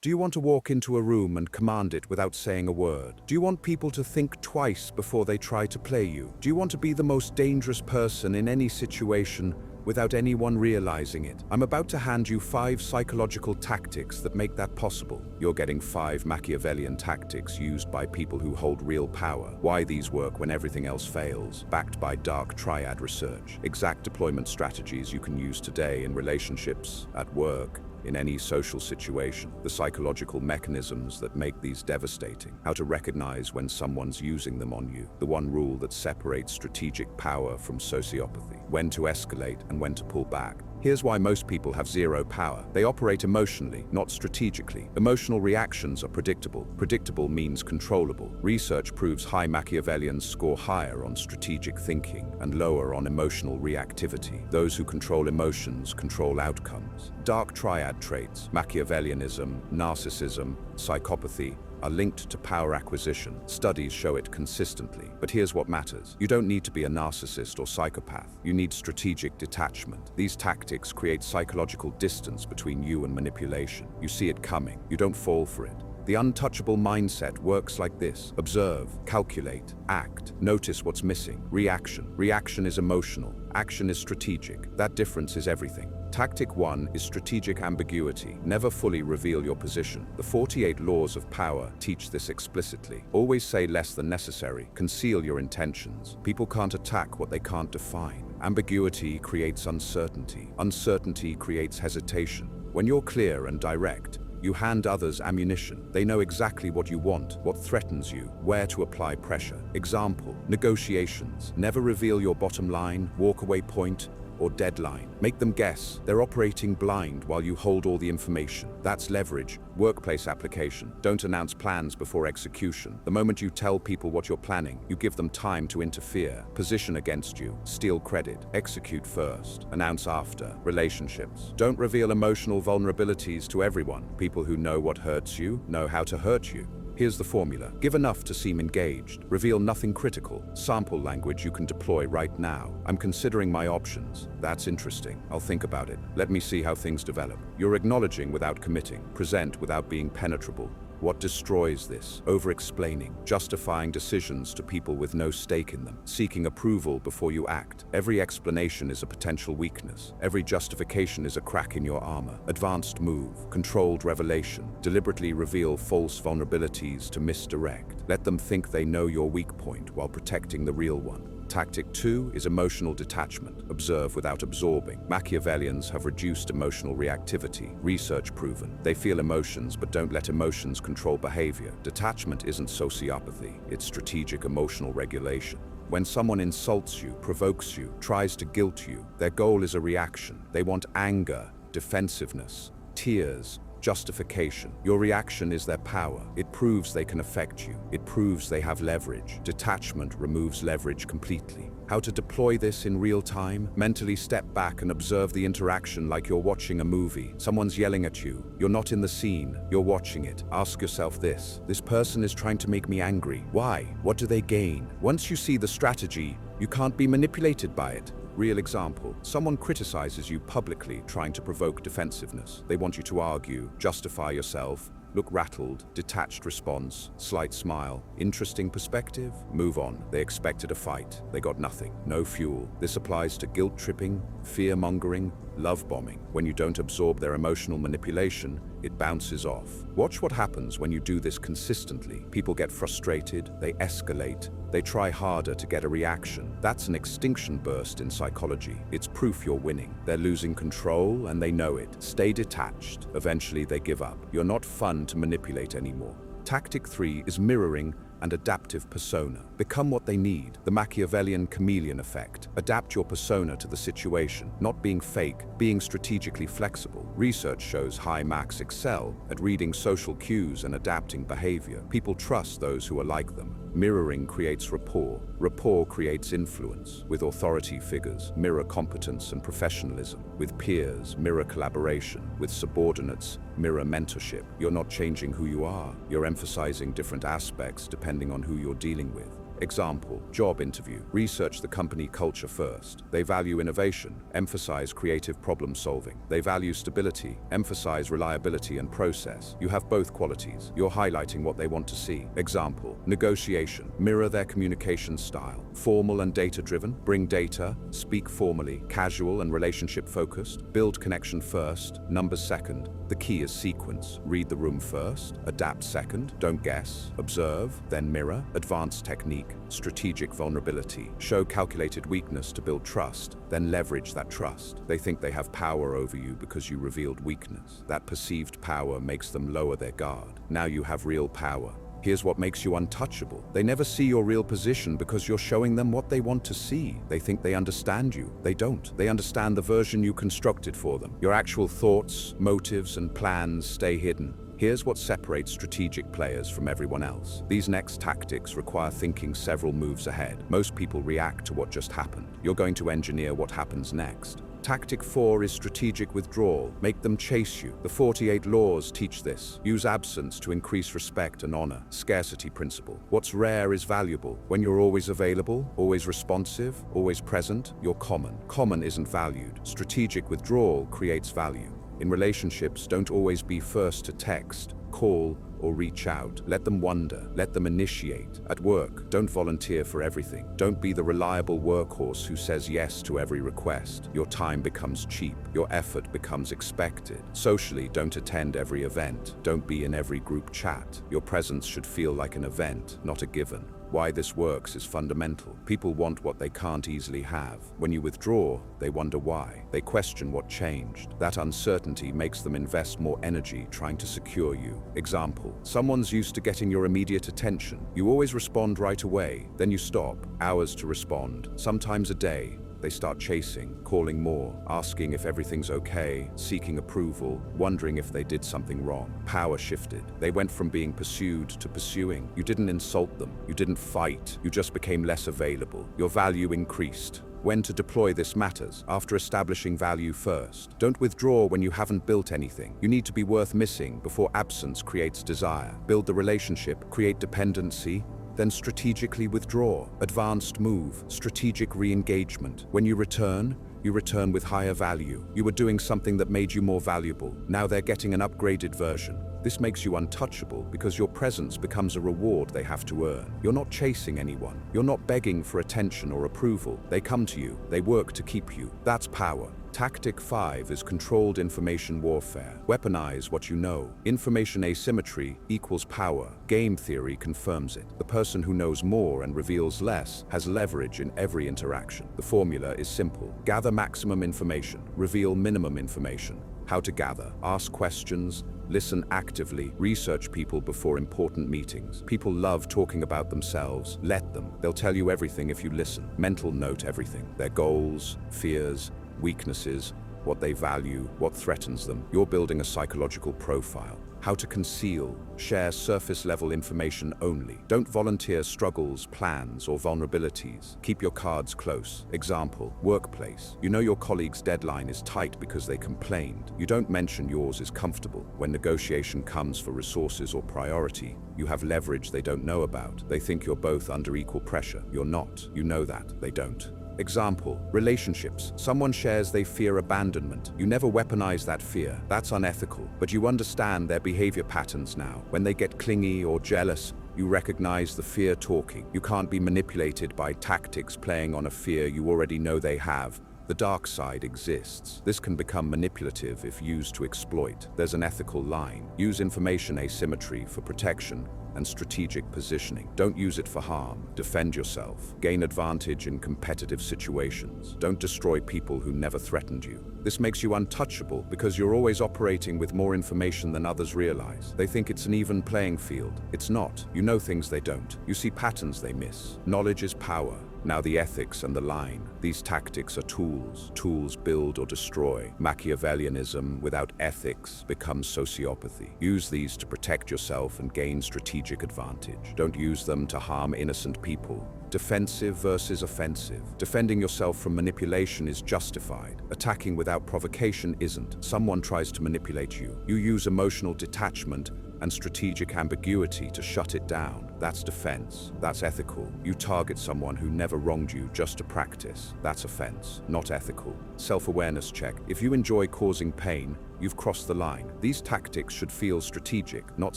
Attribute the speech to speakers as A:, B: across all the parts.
A: Do you want to walk into a room and command it without saying a word? Do you want people to think twice before they try to play you? Do you want to be the most dangerous person in any situation without anyone realizing it? I'm about to hand you 5 psychological tactics that make that possible. You're getting 5 Machiavellian tactics used by people who hold real power. Why these work when everything else fails. Backed by dark triad research. Exact deployment strategies you can use today in relationships, at work, in any social situation. The psychological mechanisms that make these devastating. How to recognize when someone's using them on you. The one rule that separates strategic power from sociopathy. When to escalate and when to pull back. Here's why most people have zero power. They operate emotionally, not strategically. Emotional reactions are predictable. Predictable means controllable. Research proves high Machiavellians score higher on strategic thinking and lower on emotional reactivity. Those who control emotions control outcomes. Dark triad traits, Machiavellianism, narcissism, psychopathy, are linked to power acquisition. Studies show it consistently. But here's what matters. You don't need to be a narcissist or psychopath. You need strategic detachment. These tactics create psychological distance between you and manipulation. You see it coming. You don't fall for it. The untouchable mindset works like this. Observe, calculate, act. Notice what's missing. Reaction. Reaction is emotional. Action is strategic. That difference is everything. Tactic 1 is strategic ambiguity. Never fully reveal your position. The 48 laws of power teach this explicitly. Always say less than necessary. Conceal your intentions. People can't attack what they can't define. Ambiguity creates uncertainty. Uncertainty creates hesitation. When you're clear and direct, you hand others ammunition. They know exactly what you want, what threatens you, where to apply pressure. Example, negotiations. Never reveal your bottom line, walkaway point, or deadline. Make them guess. They're operating blind while you hold all the information. That's leverage. Workplace application. Don't announce plans before execution. The moment you tell people what you're planning, you give them time to interfere, position against you, steal credit. Execute first, announce after. Relationships. Don't reveal emotional vulnerabilities to everyone. People who know what hurts you know how to hurt you. Here's the formula. Give enough to seem engaged. Reveal nothing critical. Sample language you can deploy right now. I'm considering my options. That's interesting. I'll think about it. Let me see how things develop. You're acknowledging without committing. Present without being penetrable. What destroys this? Over-explaining, justifying decisions to people with no stake in them, seeking approval before you act. Every explanation is a potential weakness. Every justification is a crack in your armor. Advanced move, controlled revelation, deliberately reveal false vulnerabilities to misdirect. Let them think they know your weak point while protecting the real one. Tactic 2 is emotional detachment. Observe without absorbing. Machiavellians have reduced emotional reactivity. Research proven. They feel emotions but don't let emotions control behavior. Detachment isn't sociopathy, it's strategic emotional regulation. When someone insults you, provokes you, tries to guilt you, their goal is a reaction. They want anger, defensiveness, tears, justification. Your reaction is their power. It proves they can affect you. It proves they have leverage. Detachment removes leverage completely. How to deploy this in real time? Mentally step back and observe the interaction like you're watching a movie. Someone's yelling at you. You're not in the scene. You're watching it. Ask yourself this. This person is trying to make me angry. Why? What do they gain? Once you see the strategy, you can't be manipulated by it. Real example, someone criticizes you publicly, trying to provoke defensiveness. They want you to argue, justify yourself, look rattled, detached response, slight smile, interesting perspective, move on. They expected a fight. They got nothing, no fuel. This applies to guilt tripping, fear-mongering, love bombing. When you don't absorb their emotional manipulation, it bounces off. Watch what happens when you do this consistently. People get frustrated, they escalate, they try harder to get a reaction. That's an extinction burst in psychology. It's proof you're winning. They're losing control and they know it. Stay detached. Eventually they give up. You're not fun to manipulate anymore. Tactic 3 is mirroring and adaptive persona. Become what they need. The Machiavellian chameleon effect. Adapt your persona to the situation, not being fake, being strategically flexible. Research shows high Macs excel at reading social cues and adapting behavior. People trust those who are like them. Mirroring creates rapport. Rapport creates influence. With authority figures, mirror competence and professionalism. With peers, mirror collaboration. With subordinates, mirror mentorship. You're not changing who you are. You're emphasizing different aspects depending on who you're dealing with. Example, job interview. Research the company culture first. They value innovation, emphasize creative problem solving. They value stability, emphasize reliability and process. You have both qualities. You're highlighting what they want to see. Example, negotiation. Mirror their communication style. Formal and data-driven. Bring data. Speak formally. Casual and relationship-focused. Build connection first. Numbers second. The key is sequence. Read the room first. Adapt second. Don't guess. Observe, then mirror. Advanced technique. Strategic vulnerability. Show calculated weakness to build trust, then leverage that trust. They think they have power over you because you revealed weakness. That perceived power makes them lower their guard. Now you have real power. Here's what makes you untouchable. They never see your real position because you're showing them what they want to see. They think they understand you. They don't. They understand the version you constructed for them. Your actual thoughts, motives, and plans stay hidden. Here's what separates strategic players from everyone else. These next tactics require thinking several moves ahead. Most people react to what just happened. You're going to engineer what happens next. Tactic 4 is strategic withdrawal. Make them chase you. The 48 laws teach this. Use absence to increase respect and honor. Scarcity principle. What's rare is valuable. When you're always available, always responsive, always present, you're common. Common isn't valued. Strategic withdrawal creates value. In relationships, don't always be first to text, call, or reach out. Let them wonder. Let them initiate. At work, don't volunteer for everything. Don't be the reliable workhorse who says yes to every request. Your time becomes cheap. Your effort becomes expected. Socially, don't attend every event. Don't be in every group chat. Your presence should feel like an event, not a given. Why this works is fundamental. People want what they can't easily have. When you withdraw, they wonder why. They question what changed. That uncertainty makes them invest more energy trying to secure you. Example, someone's used to getting your immediate attention. You always respond right away. Then you stop. Hours to respond. Sometimes a day. They start chasing, calling more, asking if everything's okay, seeking approval, wondering if they did something wrong. Power shifted. They went from being pursued to pursuing. You didn't insult them. You didn't fight. You just became less available. Your value increased. When to deploy this matters, after establishing value first. Don't withdraw when you haven't built anything. You need to be worth missing before absence creates desire. Build the relationship, create dependency, then strategically withdraw. Advanced move, strategic re-engagement. When you return with higher value. You were doing something that made you more valuable. Now they're getting an upgraded version. This makes you untouchable because your presence becomes a reward they have to earn. You're not chasing anyone. You're not begging for attention or approval. They come to you. They work to keep you. That's power. Tactic 5 is controlled information warfare. Weaponize what you know. Information asymmetry equals power. Game theory confirms it. The person who knows more and reveals less has leverage in every interaction. The formula is simple. Gather maximum information. Reveal minimum information. How to gather. Ask questions. Listen actively. Research people before important meetings. People love talking about themselves. Let them. They'll tell you everything if you listen. Mental note everything. Their goals, fears, weaknesses, what they value, what threatens them. You're building a psychological profile. How to conceal. Share surface-level information only. Don't volunteer struggles, plans, or vulnerabilities. Keep your cards close. Example, workplace. You know your colleague's deadline is tight because they complained. You don't mention yours is comfortable. When negotiation comes for resources or priority, you have leverage they don't know about. They think you're both under equal pressure. You're not. You know that. They don't. Example, relationships. Someone shares they fear abandonment. You never weaponize that fear. That's unethical. But you understand their behavior patterns now. When they get clingy or jealous, you recognize the fear talking. You can't be manipulated by tactics playing on a fear you already know they have. The dark side exists. This can become manipulative if used to exploit. There's an ethical line. Use information asymmetry for protection and strategic positioning. Don't use it for harm. Defend yourself. Gain advantage in competitive situations. Don't destroy people who never threatened you. This makes you untouchable because you're always operating with more information than others realize. They think it's an even playing field. It's not. You know things they don't. You see patterns they miss. Knowledge is power. Now the ethics and the line. These tactics are tools. Tools build or destroy. Machiavellianism without ethics becomes sociopathy. Use these to protect yourself and gain strategic advantage. Don't use them to harm innocent people. Defensive versus offensive. Defending yourself from manipulation is justified. Attacking without provocation isn't. Someone tries to manipulate you. You use emotional detachment, and strategic ambiguity to shut it down. That's defense. That's ethical. You target someone who never wronged you just to practice. That's offense, not ethical. Self-awareness check. If you enjoy causing pain, you've crossed the line. These tactics should feel strategic, not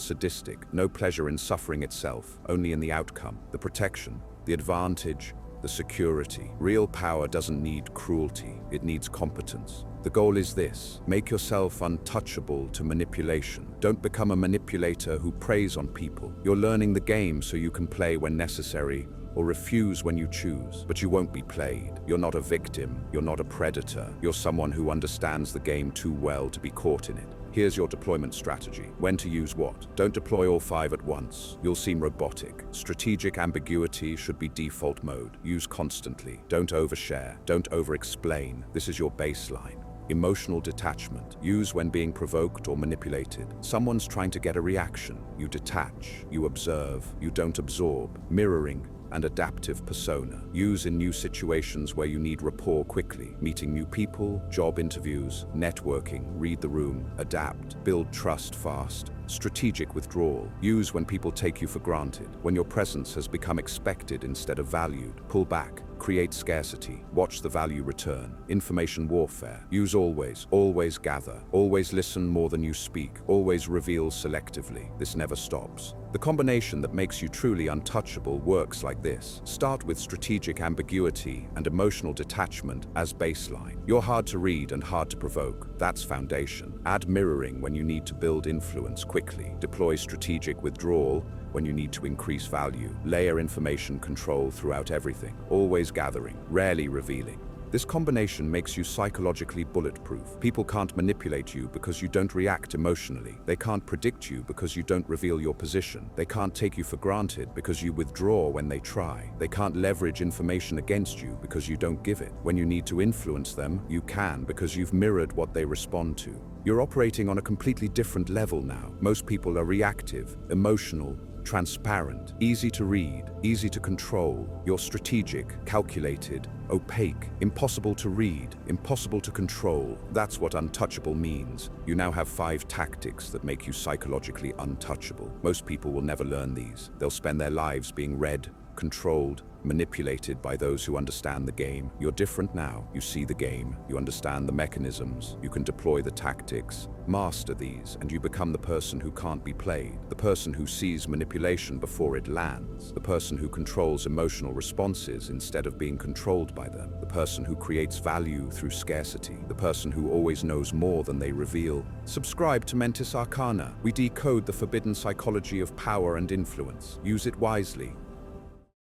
A: sadistic. No pleasure in suffering itself, only in the outcome. The protection, the advantage, the security. Real power doesn't need cruelty, it needs competence. The goal is this: make yourself untouchable to manipulation. Don't become a manipulator who preys on people. You're learning the game so you can play when necessary, or refuse when you choose. But you won't be played. You're not a victim, you're not a predator. You're someone who understands the game too well to be caught in it. Here's your deployment strategy. When to use what? Don't deploy all 5 at once. You'll seem robotic. Strategic ambiguity should be default mode. Use constantly. Don't overshare. Don't over-explain. This is your baseline. Emotional detachment. Use when being provoked or manipulated. Someone's trying to get a reaction. You detach. You observe. You don't absorb. Mirroring and adaptive persona. Use in new situations where you need rapport quickly. Meeting new people, job interviews, networking, read the room, adapt, build trust fast. Strategic withdrawal. Use when people take you for granted, when your presence has become expected instead of valued. Pull back. Create scarcity. Watch the value return. Information warfare. Use always. Always gather. Always listen more than you speak. Always reveal selectively. This never stops. The combination that makes you truly untouchable works like this. Start with strategic ambiguity and emotional detachment as baseline. You're hard to read and hard to provoke. That's foundation. Add mirroring when you need to build influence quickly. Deploy strategic withdrawal when you need to increase value. Layer information control throughout everything. Always gathering, rarely revealing. This combination makes you psychologically bulletproof. People can't manipulate you because you don't react emotionally. They can't predict you because you don't reveal your position. They can't take you for granted because you withdraw when they try. They can't leverage information against you because you don't give it. When you need to influence them, you can because you've mirrored what they respond to. You're operating on a completely different level now. Most people are reactive, emotional, transparent, easy to read, easy to control. You're strategic, calculated, opaque, impossible to read, impossible to control. That's what untouchable means. You now have 5 tactics that make you psychologically untouchable. Most people will never learn these. They'll spend their lives being read, controlled, manipulated by those who understand the game. You're different now. You see the game. You understand the mechanisms. You can deploy the tactics. Master these, and you become the person who can't be played. The person who sees manipulation before it lands. The person who controls emotional responses instead of being controlled by them. The person who creates value through scarcity. The person who always knows more than they reveal. Subscribe to Mentis Arcana. We decode the forbidden psychology of power and influence. Use it wisely.